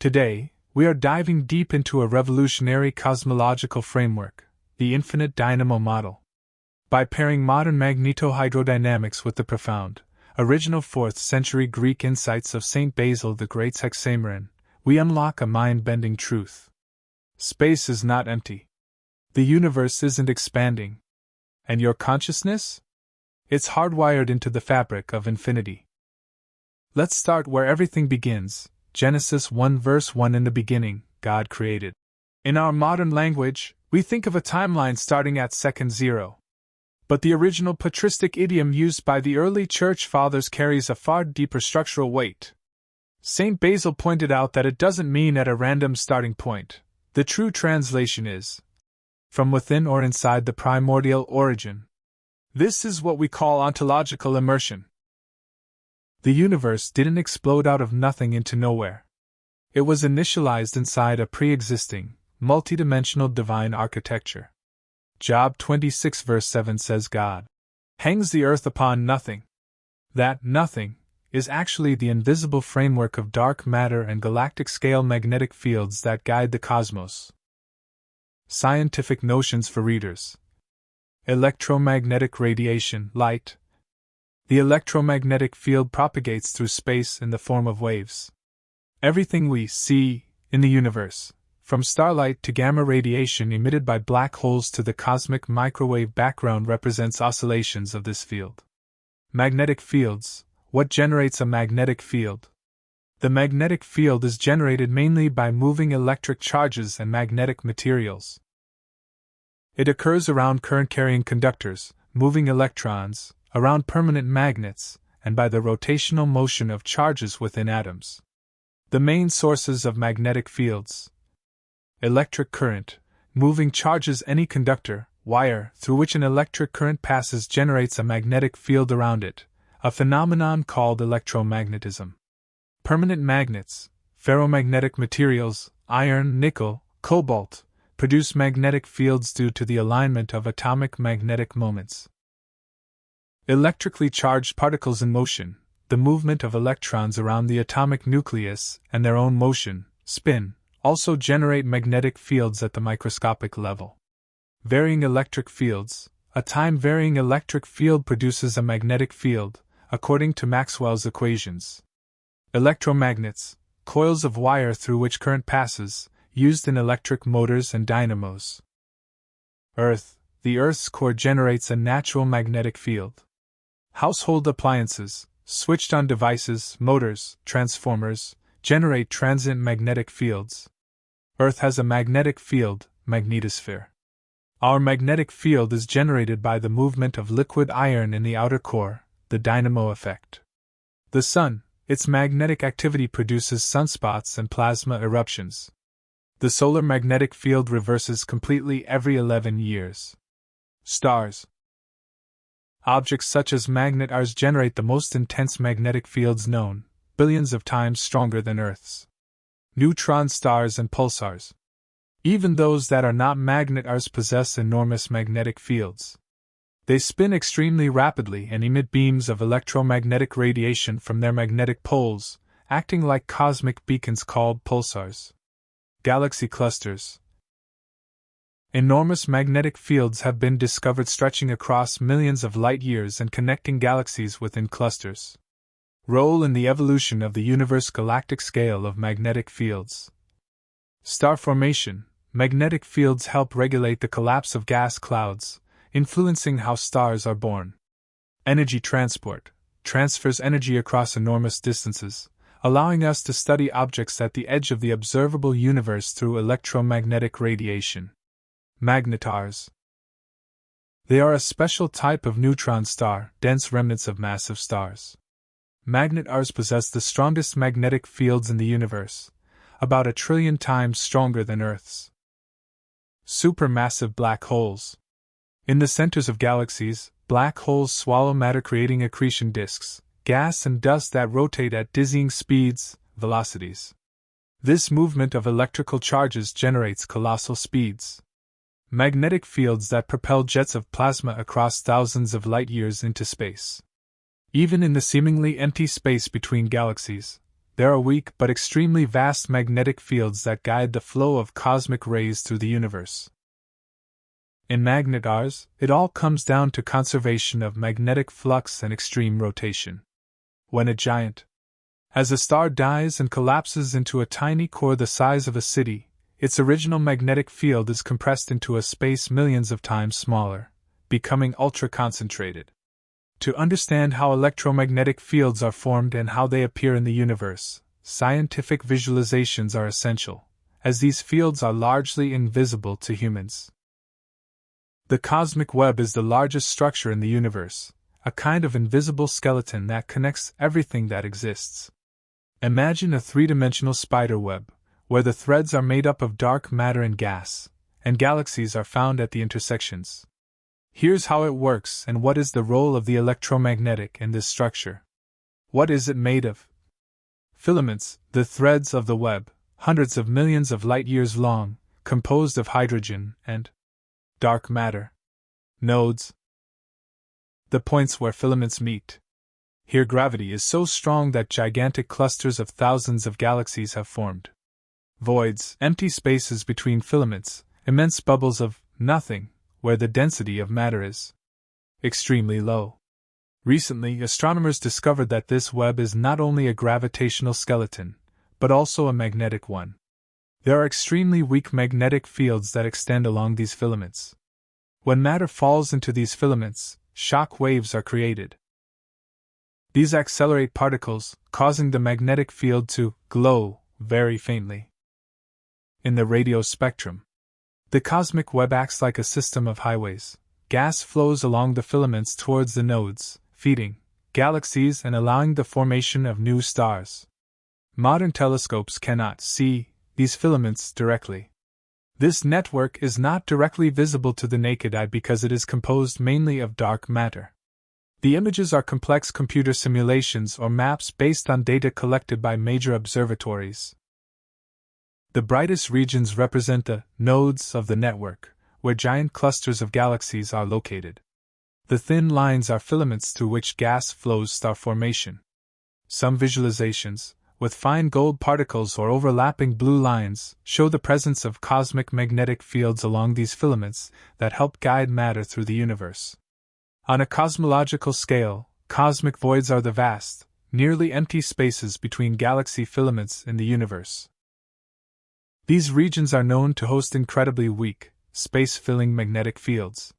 Today, we are diving deep into a revolutionary cosmological framework, the infinite dynamo model. By pairing modern magnetohydrodynamics with the profound, original 4th century Greek insights of St. Basil the Great's hexameron, we unlock a mind-bending truth. Space is not empty. The universe isn't expanding. And your consciousness? It's hardwired into the fabric of infinity. Let's start where everything begins. Genesis 1 verse 1. In the beginning, God created. In our modern language, we think of a timeline starting at second zero. But the original patristic idiom used by the early church fathers carries a far deeper structural weight. St. Basil pointed out that it doesn't mean at a random starting point. The true translation is from within or inside the primordial origin. This is what we call ontological immersion. The universe didn't explode out of nothing into nowhere. It was initialized inside a pre-existing, multidimensional divine architecture. Job 26 verse 7 says God hangs the earth upon nothing. That nothing is actually the invisible framework of dark matter and galactic-scale magnetic fields that guide the cosmos. Scientific notions for readers. Electromagnetic radiation, light. The electromagnetic field propagates through space in the form of waves. Everything we see in the universe, from starlight to gamma radiation emitted by black holes to the cosmic microwave background, represents oscillations of this field. Magnetic fields. What generates a magnetic field? The magnetic field is generated mainly by moving electric charges and magnetic materials. It occurs around current-carrying conductors, moving electrons, around permanent magnets, and by the rotational motion of charges within atoms. The main sources of magnetic fields: electric current, moving charges. Any conductor, wire, through which an electric current passes generates a magnetic field around it, a phenomenon called electromagnetism. Permanent magnets, ferromagnetic materials, iron, nickel, cobalt, produce magnetic fields due to the alignment of atomic magnetic moments. Electrically charged particles in motion, the movement of electrons around the atomic nucleus and their own motion, spin, also generate magnetic fields at the microscopic level. Varying electric fields. A time-varying electric field produces a magnetic field, according to Maxwell's equations. Electromagnets, coils of wire through which current passes, used in electric motors and dynamos. Earth. The Earth's core generates a natural magnetic field. Household appliances, switched-on devices, motors, transformers, generate transient magnetic fields. Earth has a magnetic field, magnetosphere. Our magnetic field is generated by the movement of liquid iron in the outer core, the dynamo effect. The Sun, its magnetic activity produces sunspots and plasma eruptions. The solar magnetic field reverses completely every 11 years. Stars. Objects such as magnetars generate the most intense magnetic fields known, billions of times stronger than Earth's. Neutron stars and pulsars. Even those that are not magnetars possess enormous magnetic fields. They spin extremely rapidly and emit beams of electromagnetic radiation from their magnetic poles, acting like cosmic beacons called pulsars. Galaxy clusters. Enormous magnetic fields have been discovered stretching across millions of light-years and connecting galaxies within clusters. Role in the evolution of the universe. Galactic scale of magnetic fields. Star formation. Magnetic fields help regulate the collapse of gas clouds, influencing how stars are born. Energy transport. Transfers energy across enormous distances, allowing us to study objects at the edge of the observable universe through electromagnetic radiation. Magnetars. They are a special type of neutron star, dense remnants of massive stars. Magnetars possess the strongest magnetic fields in the universe, about 1 trillion times stronger than Earth's. Supermassive black holes. In the centers of galaxies, black holes swallow matter, creating accretion disks, gas and dust that rotate at dizzying speeds, velocities. This movement of electrical charges generates colossal speeds. Magnetic fields that propel jets of plasma across thousands of light-years into space. Even in the seemingly empty space between galaxies, there are weak but extremely vast magnetic fields that guide the flow of cosmic rays through the universe. In magnetars, it all comes down to conservation of magnetic flux and extreme rotation. When as a star dies and collapses into a tiny core the size of a city, its original magnetic field is compressed into a space millions of times smaller, becoming ultra-concentrated. To understand how electromagnetic fields are formed and how they appear in the universe, scientific visualizations are essential, as these fields are largely invisible to humans. The cosmic web is the largest structure in the universe, a kind of invisible skeleton that connects everything that exists. Imagine a three-dimensional spider web, where the threads are made up of dark matter and gas, and galaxies are found at the intersections. Here's how it works and what is the role of the electromagnetic in this structure. What is it made of? Filaments, the threads of the web, hundreds of millions of light-years long, composed of hydrogen and dark matter. Nodes. The points where filaments meet. Here gravity is so strong that gigantic clusters of thousands of galaxies have formed. Voids, empty spaces between filaments, immense bubbles of nothing, where the density of matter is extremely low. Recently, astronomers discovered that this web is not only a gravitational skeleton, but also a magnetic one. There are extremely weak magnetic fields that extend along these filaments. When matter falls into these filaments, shock waves are created. These accelerate particles, causing the magnetic field to glow very faintly. In the radio spectrum, the cosmic web acts like a system of highways. Gas flows along the filaments towards the nodes, feeding galaxies and allowing the formation of new stars. Modern telescopes cannot see these filaments directly. This network is not directly visible to the naked eye because it is composed mainly of dark matter. The images are complex computer simulations or maps based on data collected by major observatories. The brightest regions represent the nodes of the network, where giant clusters of galaxies are located. The thin lines are filaments through which gas flows star formation. Some visualizations, with fine gold particles or overlapping blue lines, show the presence of cosmic magnetic fields along these filaments that help guide matter through the universe. On a cosmological scale, cosmic voids are the vast, nearly empty spaces between galaxy filaments in the universe. These regions are known to host incredibly weak, space-filling magnetic fields.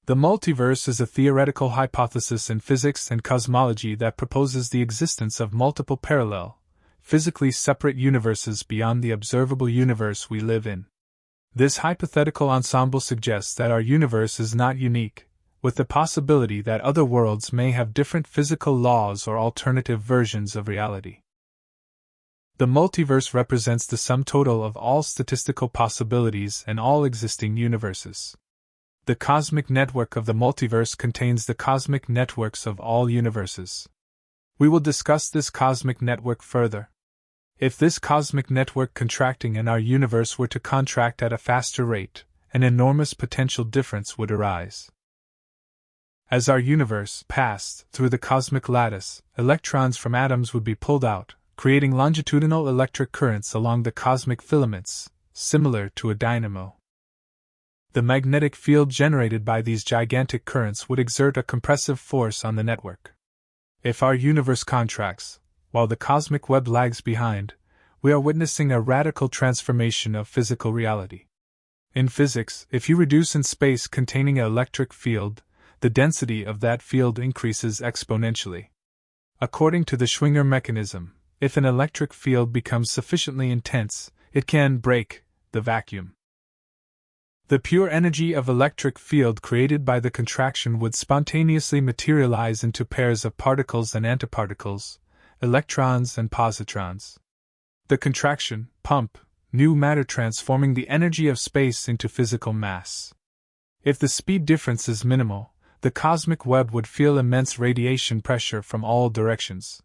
The multiverse is a theoretical hypothesis in physics and cosmology that proposes the existence of multiple parallel, physically separate universes beyond the observable universe we live in. This hypothetical ensemble suggests that our universe is not unique, with the possibility that other worlds may have different physical laws or alternative versions of reality. The multiverse represents the sum total of all statistical possibilities and all existing universes. The cosmic network of the multiverse contains the cosmic networks of all universes. We will discuss this cosmic network further. If this cosmic network contracting and our universe were to contract at a faster rate, an enormous potential difference would arise. As our universe passed through the cosmic lattice, electrons from atoms would be pulled out, creating longitudinal electric currents along the cosmic filaments, similar to a dynamo. The magnetic field generated by these gigantic currents would exert a compressive force on the network. If our universe contracts, while the cosmic web lags behind, we are witnessing a radical transformation of physical reality. In physics, if you reduce in space containing an electric field, the density of that field increases exponentially. According to the Schwinger mechanism, if an electric field becomes sufficiently intense, it can break the vacuum. The pure energy of electric field created by the contraction would spontaneously materialize into pairs of particles and antiparticles, electrons and positrons. The contraction pump new matter, transforming the energy of space into physical mass. If the speed difference is minimal, the cosmic web would feel immense radiation pressure from all directions.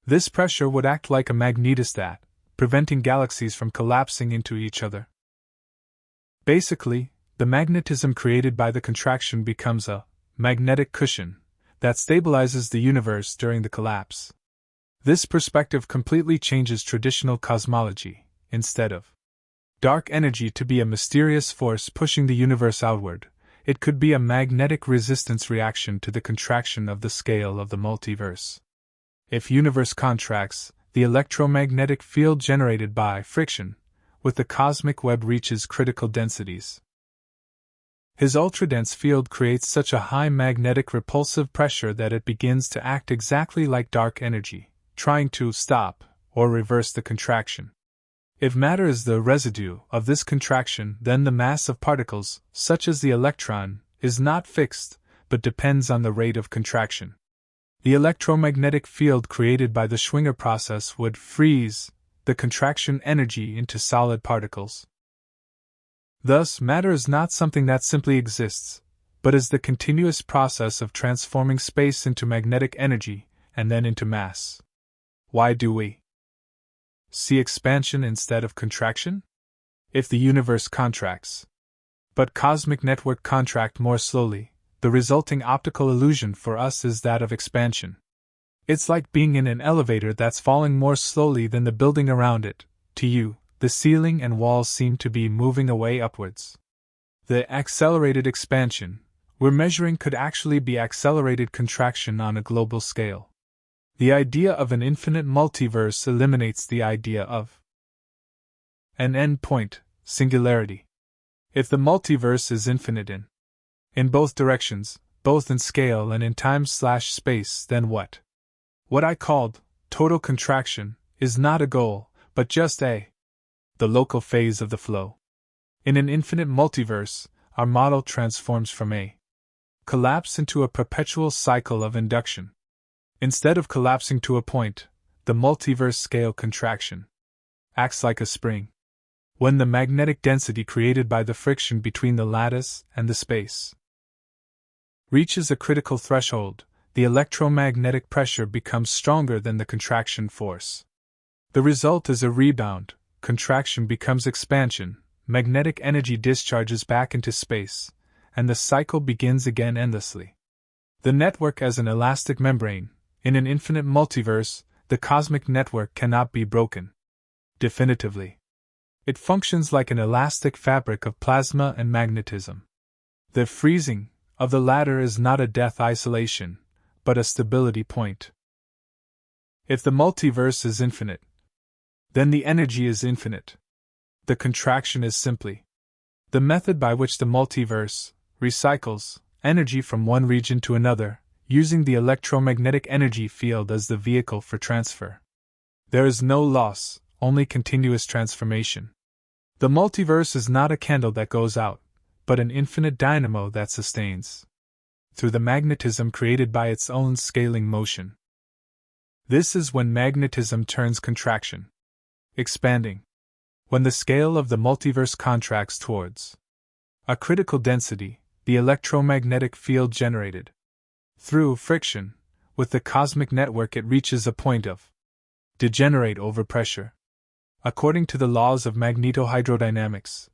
This pressure would act like a magnetostat, preventing galaxies from collapsing into each other. Basically, the magnetism created by the contraction becomes a magnetic cushion that stabilizes the universe during the collapse. This perspective completely changes traditional cosmology. Instead of dark energy to be a mysterious force pushing the universe outward, it could be a magnetic resistance reaction to the contraction of the scale of the multiverse. If universe contracts, the electromagnetic field generated by friction with the cosmic web reaches critical densities. His ultradense field creates such a high magnetic repulsive pressure that it begins to act exactly like dark energy, trying to stop or reverse the contraction. If matter is the residue of this contraction, then the mass of particles, such as the electron, is not fixed, but depends on the rate of contraction. The electromagnetic field created by the Schwinger process would freeze the contraction energy into solid particles. Thus, matter is not something that simply exists, but is the continuous process of transforming space into magnetic energy and then into mass. Why do we see expansion instead of contraction? If the universe contracts, but cosmic network contract more slowly, the resulting optical illusion for us is that of expansion. It's like being in an elevator that's falling more slowly than the building around it. To you, the ceiling and walls seem to be moving away upwards. The accelerated expansion we're measuring could actually be accelerated contraction on a global scale. The idea of an infinite multiverse eliminates the idea of an endpoint, singularity. If the multiverse is infinite in both directions, both in scale and in time/space, then what I called total contraction is not a goal, but just the local phase of the flow. In an infinite multiverse, our model transforms from a collapse into a perpetual cycle of induction. Instead of collapsing to a point, the multiverse scale contraction acts like a spring. When the magnetic density created by the friction between the lattice and the space reaches a critical threshold, the electromagnetic pressure becomes stronger than the contraction force. The result is a rebound, contraction becomes expansion, magnetic energy discharges back into space, and the cycle begins again endlessly. The network as an elastic membrane. In an infinite multiverse, the cosmic network cannot be broken definitively. It functions like an elastic fabric of plasma and magnetism. The freezing of the latter is not a death isolation, but a stability point. If the multiverse is infinite, then the energy is infinite. The contraction is simply the method by which the multiverse recycles energy from one region to another, using the electromagnetic energy field as the vehicle for transfer. There is no loss, only continuous transformation. The multiverse is not a candle that goes out, but an infinite dynamo that sustains through the magnetism created by its own scaling motion. This is when magnetism turns contraction, expanding. When the scale of the multiverse contracts towards a critical density, the electromagnetic field generated through friction with the cosmic network, it reaches a point of degenerate overpressure. According to the laws of magnetohydrodynamics,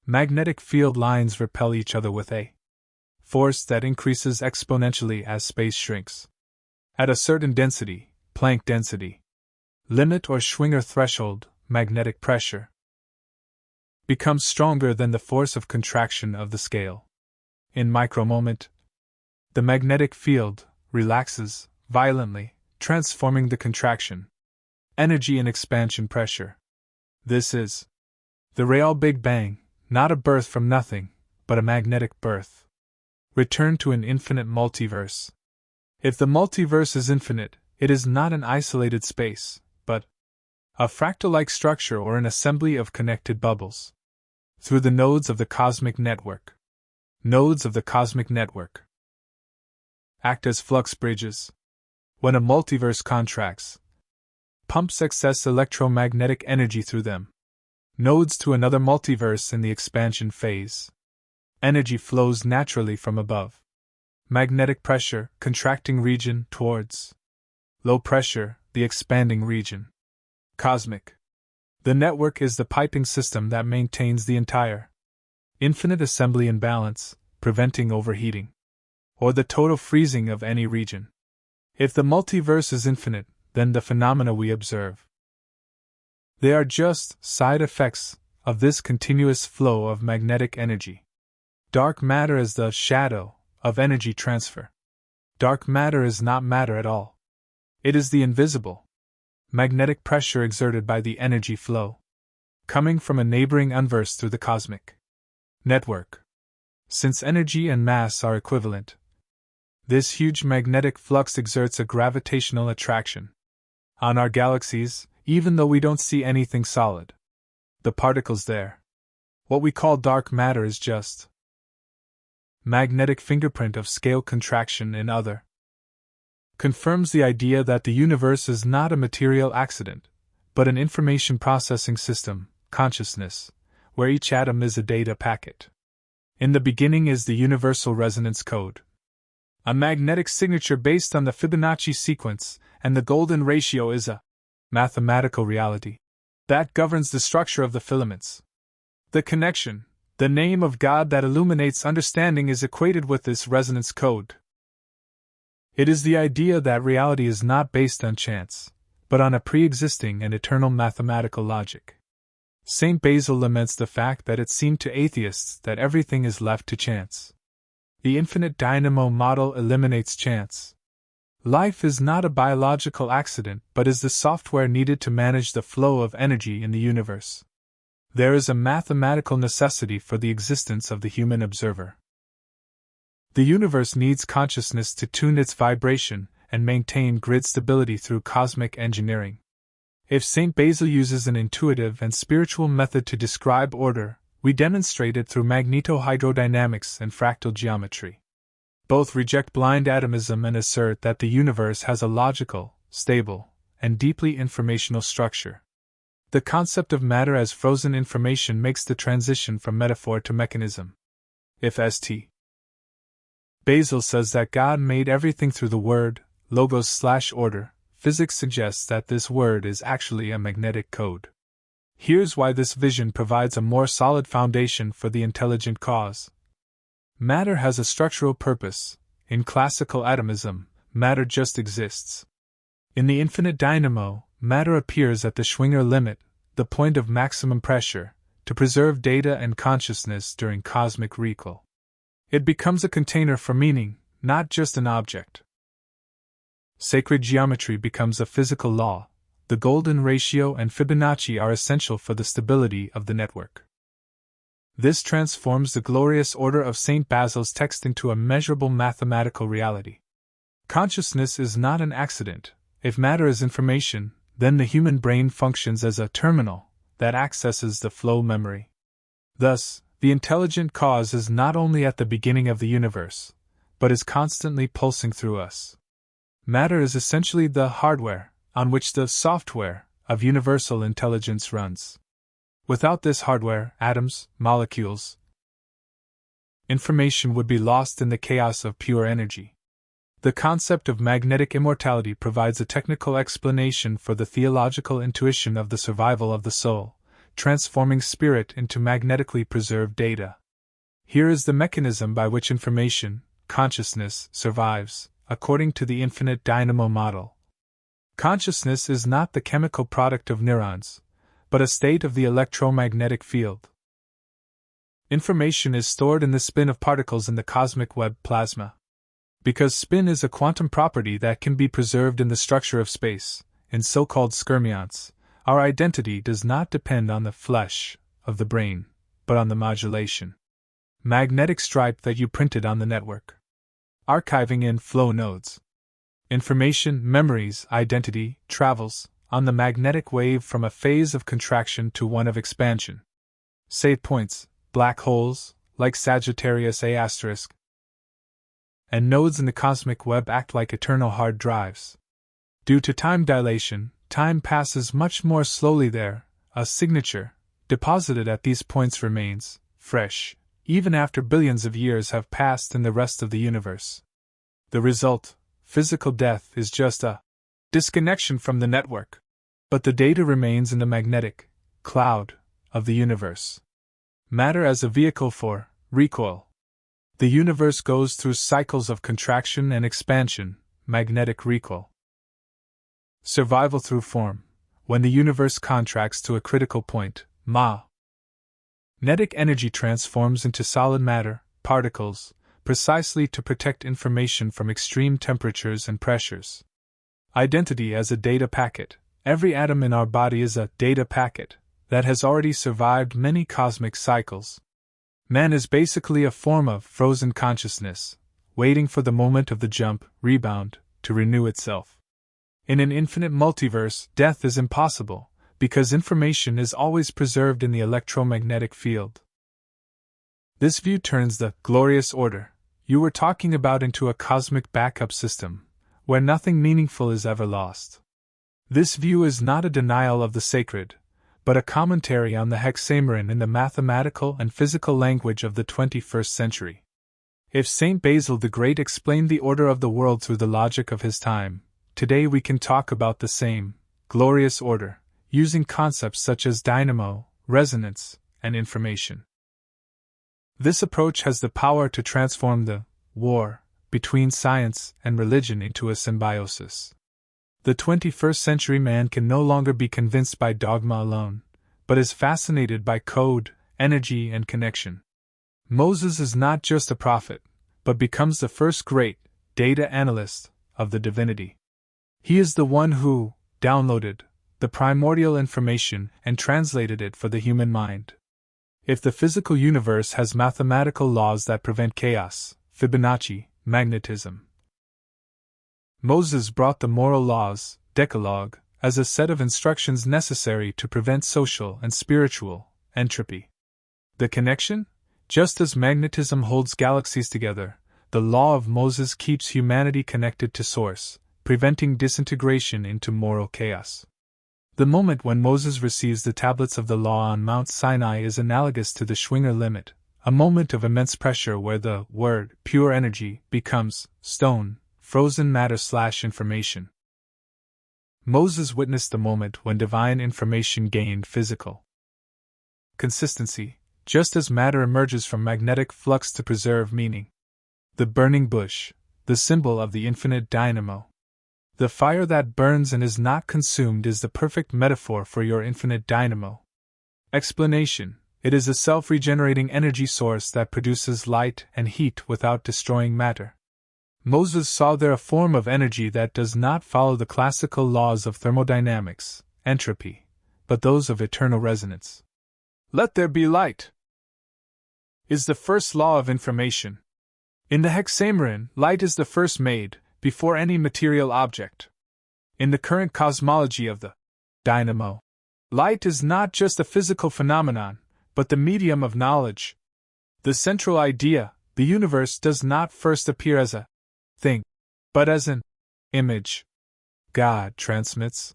magnetic field lines repel each other with a force that increases exponentially as space shrinks. At a certain density, Planck density limit or Schwinger threshold, magnetic pressure becomes stronger than the force of contraction of the scale. In micromoment, the magnetic field relaxes violently, transforming the contraction energy and expansion pressure. This is the real Big Bang, not a birth from nothing, but a magnetic birth. Return to an infinite multiverse. If the multiverse is infinite, it is not an isolated space, but a fractal-like structure or an assembly of connected bubbles. Through the nodes of the cosmic network. Nodes of the cosmic network act as flux bridges. When a multiverse contracts, pumps excess electromagnetic energy through them. Nodes to another multiverse in the expansion phase. Energy flows naturally from above. Magnetic pressure, contracting region, towards low pressure, the expanding region. Cosmic. The network is the piping system that maintains the entire infinite assembly in balance, preventing overheating or the total freezing of any region. If the multiverse is infinite, than the phenomena we observe. They are just side effects of this continuous flow of magnetic energy. Dark matter is the shadow of energy transfer. Dark matter is not matter at all. It is the invisible magnetic pressure exerted by the energy flow, coming from a neighboring universe through the cosmic network. Since energy and mass are equivalent, this huge magnetic flux exerts a gravitational attraction on our galaxies, even though we don't see anything solid. The particles there, what we call dark matter, is just magnetic fingerprint of scale contraction in other. Confirms the idea that the universe is not a material accident, but an information processing system, consciousness, where each atom is a data packet. In the beginning is the universal resonance code, a magnetic signature based on the Fibonacci sequence, and the golden ratio is a mathematical reality that governs the structure of the filaments. The connection, the name of God that illuminates understanding, is equated with this resonance code. It is the idea that reality is not based on chance, but on a pre-existing and eternal mathematical logic. Saint Basil laments the fact that it seemed to atheists that everything is left to chance. The infinite dynamo model eliminates chance. Life is not a biological accident, but is the software needed to manage the flow of energy in the universe. There is a mathematical necessity for the existence of the human observer. The universe needs consciousness to tune its vibration and maintain grid stability through cosmic engineering. If St. Basil uses an intuitive and spiritual method to describe order, we demonstrate it through magnetohydrodynamics and fractal geometry. Both reject blind atomism and assert that the universe has a logical, stable, and deeply informational structure. The concept of matter as frozen information makes the transition from metaphor to mechanism. If St. Basil says that God made everything through the word, logos/order, physics suggests that this word is actually a magnetic code. Here's why this vision provides a more solid foundation for the intelligent cause. Matter has a structural purpose. In classical atomism, matter just exists. In the infinite dynamo, matter appears at the Schwinger limit, the point of maximum pressure, to preserve data and consciousness during cosmic recall. It becomes a container for meaning, not just an object. Sacred geometry becomes a physical law. The golden ratio and Fibonacci are essential for the stability of the network. This transforms the glorious order of St. Basil's text into a measurable mathematical reality. Consciousness is not an accident. If matter is information, then the human brain functions as a terminal that accesses the flow memory. Thus, the intelligent cause is not only at the beginning of the universe, but is constantly pulsing through us. Matter is essentially the hardware on which the software of universal intelligence runs. Without this hardware, atoms, molecules, information would be lost in the chaos of pure energy. The concept of magnetic immortality provides a technical explanation for the theological intuition of the survival of the soul, transforming spirit into magnetically preserved data. Here is the mechanism by which information, consciousness, survives, according to the infinite dynamo model. Consciousness is not the chemical product of neurons, but a state of the electromagnetic field. Information is stored in the spin of particles in the cosmic web plasma. Because spin is a quantum property that can be preserved in the structure of space, in so-called skyrmions, our identity does not depend on the flesh of the brain, but on the modulation magnetic stripe that you printed on the network. Archiving in flow nodes. Information, memories, identity, travels on the magnetic wave from a phase of contraction to one of expansion. Save points, black holes, like Sagittarius A*, and nodes in the cosmic web act like eternal hard drives. Due to time dilation, time passes much more slowly there. A signature, deposited at these points, remains fresh, even after billions of years have passed in the rest of the universe. The result, physical death, is just a disconnection from the network. But the data remains in the magnetic cloud of the universe. Matter as a vehicle for recoil. The universe goes through cycles of contraction and expansion, magnetic recoil. survival through form, when the universe contracts to a critical point, magnetic energy transforms into solid matter, particles, precisely to protect information from extreme temperatures and pressures. Identity as a data packet. Every atom in our body is a data packet that has already survived many cosmic cycles. Man is basically a form of frozen consciousness, waiting for the moment of the jump, rebound, to renew itself. In an infinite multiverse, death is impossible, because information is always preserved in the electromagnetic field. This view turns the glorious order you were talking about into a cosmic backup system, where nothing meaningful is ever lost. This view is not a denial of the sacred, but a commentary on the hexameron in the mathematical and physical language of the 21st century. If Saint Basil the Great explained the order of the world through the logic of his time, today we can talk about the same glorious order, using concepts such as dynamo, resonance, and information. This approach has the power to transform the war between science and religion into a symbiosis. The 21st century man can no longer be convinced by dogma alone, but is fascinated by code, energy, and connection. Moses is not just a prophet, but becomes the first great data analyst of the divinity. He is the one who downloaded the primordial information and translated it for the human mind. If the physical universe has mathematical laws that prevent chaos, Fibonacci, magnetism, Moses brought the moral laws, Decalogue, as a set of instructions necessary to prevent social and spiritual entropy. The connection? Just as magnetism holds galaxies together, the law of Moses keeps humanity connected to Source, preventing disintegration into moral chaos. The moment when Moses receives the tablets of the law on Mount Sinai is analogous to the Schwinger limit, a moment of immense pressure where the word, pure energy, becomes stone, frozen matter/information. Moses witnessed the moment when divine information gained physical consistency, just as matter emerges from magnetic flux to preserve meaning. The burning bush, the symbol of the infinite dynamo. The fire that burns and is not consumed is the perfect metaphor for your infinite dynamo. Explanation: it is a self-regenerating energy source that produces light and heat without destroying matter. Moses saw there a form of energy that does not follow the classical laws of thermodynamics, entropy, but those of eternal resonance. Let there be light is the first law of information. In the hexameron, light is the first made, before any material object. In the current cosmology of the dynamo, light is not just a physical phenomenon, but the medium of knowledge. The central idea, the universe, does not first appear as a thing, but as an image. God transmits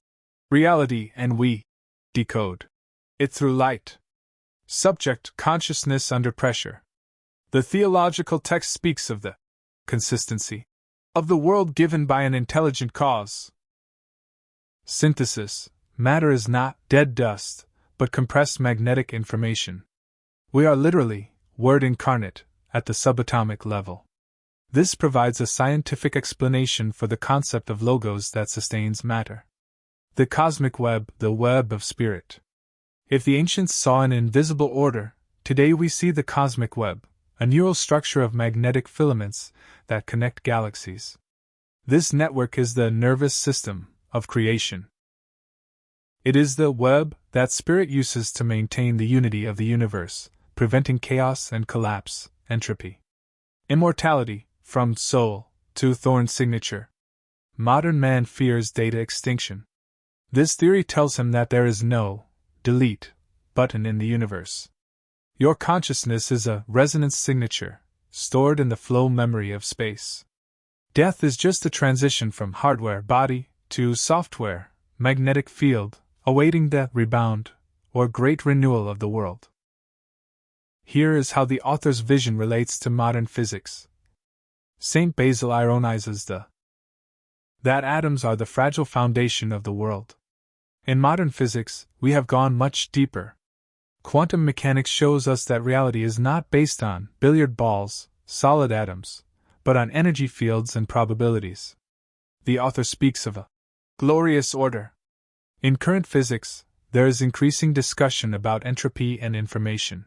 reality and we decode it through light. Subject: consciousness under pressure. The theological text speaks of the consistency of the world given by an intelligent cause. Synthesis: matter is not dead dust, but compressed magnetic information. We are literally word incarnate at the subatomic level. This provides a scientific explanation for the concept of logos that sustains matter. The cosmic web, the web of spirit. If the ancients saw an invisible order, today we see the cosmic web, a neural structure of magnetic filaments that connect galaxies. This network is the nervous system of creation. It is the web that spirit uses to maintain the unity of the universe, preventing chaos and collapse, entropy. Immortality, from soul to thorn signature. Modern man fears data extinction. This theory tells him that there is no delete button in the universe. Your consciousness is a resonance signature, stored in the flow memory of space. Death is just a transition from hardware body to software magnetic field, awaiting the rebound or great renewal of the world. Here is how the author's vision relates to modern physics. Saint Basil ironizes that atoms are the fragile foundation of the world. In modern physics, we have gone much deeper. Quantum mechanics shows us that reality is not based on billiard balls, solid atoms, but on energy fields and probabilities. The author speaks of a Glorious order. In current physics, there is increasing discussion about entropy and information.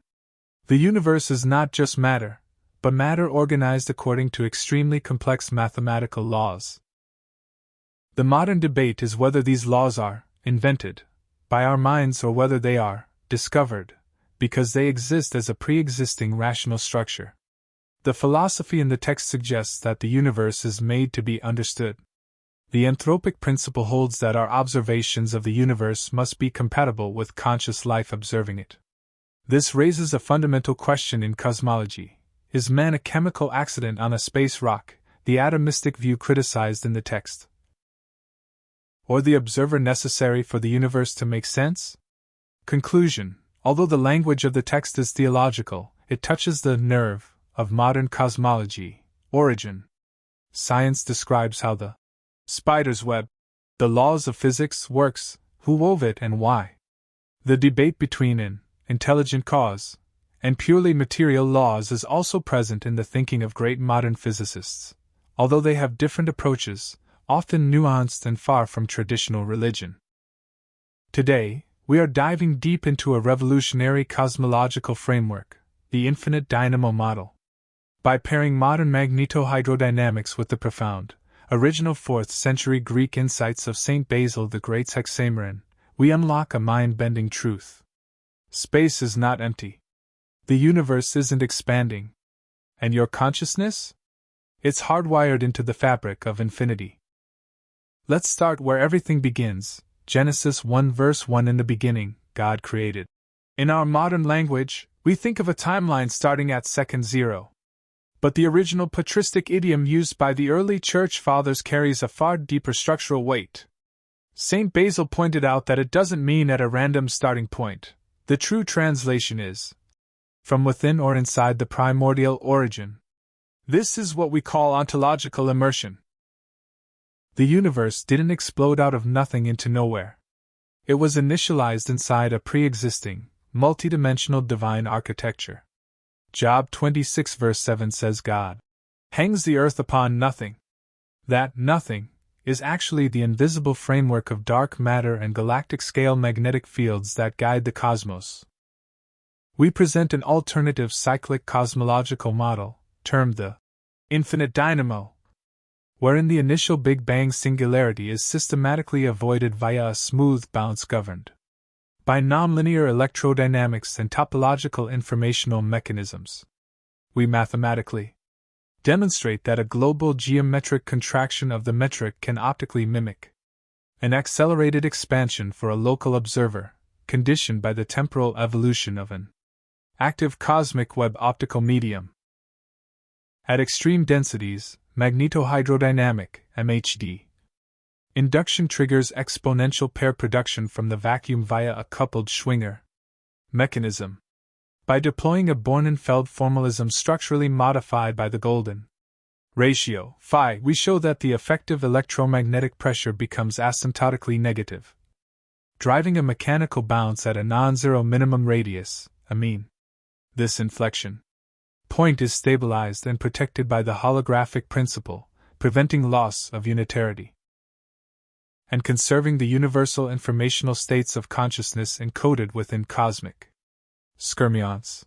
The universe is not just matter, but matter organized according to extremely complex mathematical laws. The modern debate is whether these laws are invented by our minds or whether they are discovered because they exist as a pre-existing rational structure. The philosophy in the text suggests that the universe is made to be understood. The anthropic principle holds that our observations of the universe must be compatible with conscious life observing it. This raises a fundamental question in cosmology. Is man a chemical accident on a space rock, the atomistic view criticized in the text? Or the observer necessary for the universe to make sense? Conclusion: although the language of the text is theological, it touches the nerve of modern cosmology. Origin. Science describes how the spider's web, the laws of physics, works, who wove it and why. The debate between an intelligent cause and purely material laws is also present in the thinking of great modern physicists, although they have different approaches, often nuanced and far from traditional religion. Today, we are diving deep into a revolutionary cosmological framework, the infinite dynamo model. By pairing modern magnetohydrodynamics with the profound, original 4th century Greek insights of St. Basil the Great's hexameron, we unlock a mind-bending truth. Space is not empty. The universe isn't expanding. And your consciousness? It's hardwired into the fabric of infinity. Let's start where everything begins. Genesis 1 verse 1. In the beginning, God created. In our modern language, we think of a timeline starting at second zero. But the original patristic idiom used by the early church fathers carries a far deeper structural weight. St. Basil pointed out that it doesn't mean at a random starting point. The true translation is from within or inside the primordial origin. This is what we call ontological immersion. The universe didn't explode out of nothing into nowhere. It was initialized inside a pre-existing, multidimensional divine architecture. Job 26 verse 7 says God hangs the earth upon nothing. That nothing is actually the invisible framework of dark matter and galactic-scale magnetic fields that guide the cosmos. We present an alternative cyclic cosmological model, termed the infinite dynamo, wherein the initial Big Bang singularity is systematically avoided via a smooth bounce governed by nonlinear electrodynamics and topological informational mechanisms. We mathematically demonstrate that a global geometric contraction of the metric can optically mimic an accelerated expansion for a local observer, conditioned by the temporal evolution of an active cosmic web optical medium. At extreme densities, magnetohydrodynamic (MHD), induction triggers exponential pair production from the vacuum via a coupled Schwinger mechanism. By deploying a Born-Infeld formalism structurally modified by the golden ratio, phi, we show that the effective electromagnetic pressure becomes asymptotically negative, driving a mechanical bounce at a non-zero minimum radius, amin. This inflection point is stabilized and protected by the holographic principle, preventing loss of unitarity and conserving the universal informational states of consciousness encoded within cosmic skyrmions.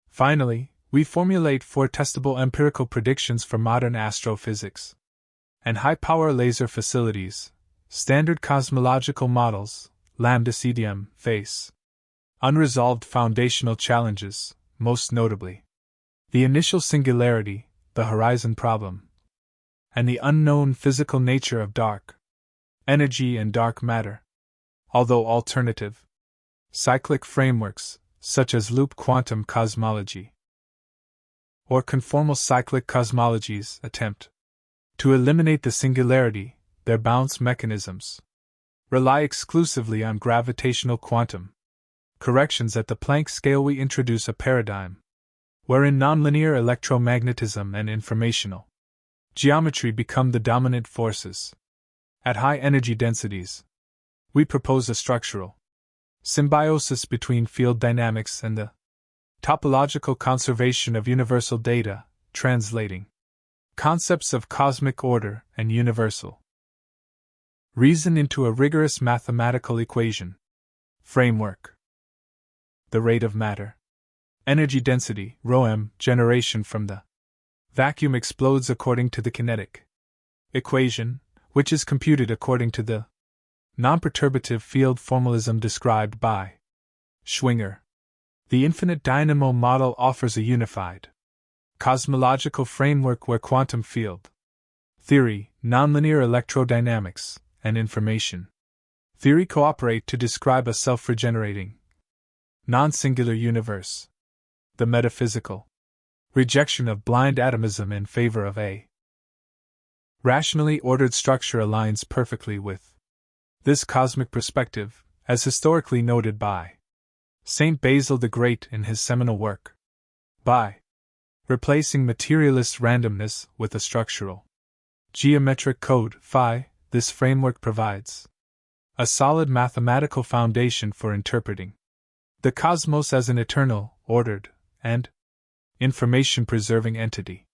Finally, we formulate 4 testable empirical predictions for modern astrophysics and high-power laser facilities, standard cosmological models, lambda CDM, face unresolved foundational challenges, most notably the initial singularity, the horizon problem, and the unknown physical nature of dark energy and dark matter. Although alternative cyclic frameworks, such as loop quantum cosmology or conformal cyclic cosmologies, attempt to eliminate the singularity, their bounce mechanisms rely exclusively on gravitational quantum corrections at the Planck scale. We introduce a paradigm wherein nonlinear electromagnetism and informational geometry become the dominant forces. At high energy densities, we propose a structural symbiosis between field dynamics and the topological conservation of universal data, translating concepts of cosmic order and universal reason into a rigorous mathematical equation. Framework. The rate of matter. Energy density, ρm, generation from the vacuum explodes according to the kinetic equation, which is computed according to the non-perturbative field formalism described by Schwinger. The infinite dynamo model offers a unified cosmological framework where quantum field theory, nonlinear electrodynamics, and information theory cooperate to describe a self-regenerating, non-singular universe. The metaphysical rejection of blind atomism in favor of a rationally ordered structure aligns perfectly with this cosmic perspective, as historically noted by Saint Basil the Great in his seminal work. By replacing materialist randomness with a structural geometric code, phi, this framework provides a solid mathematical foundation for interpreting the cosmos as an eternal, ordered, and information-preserving entity.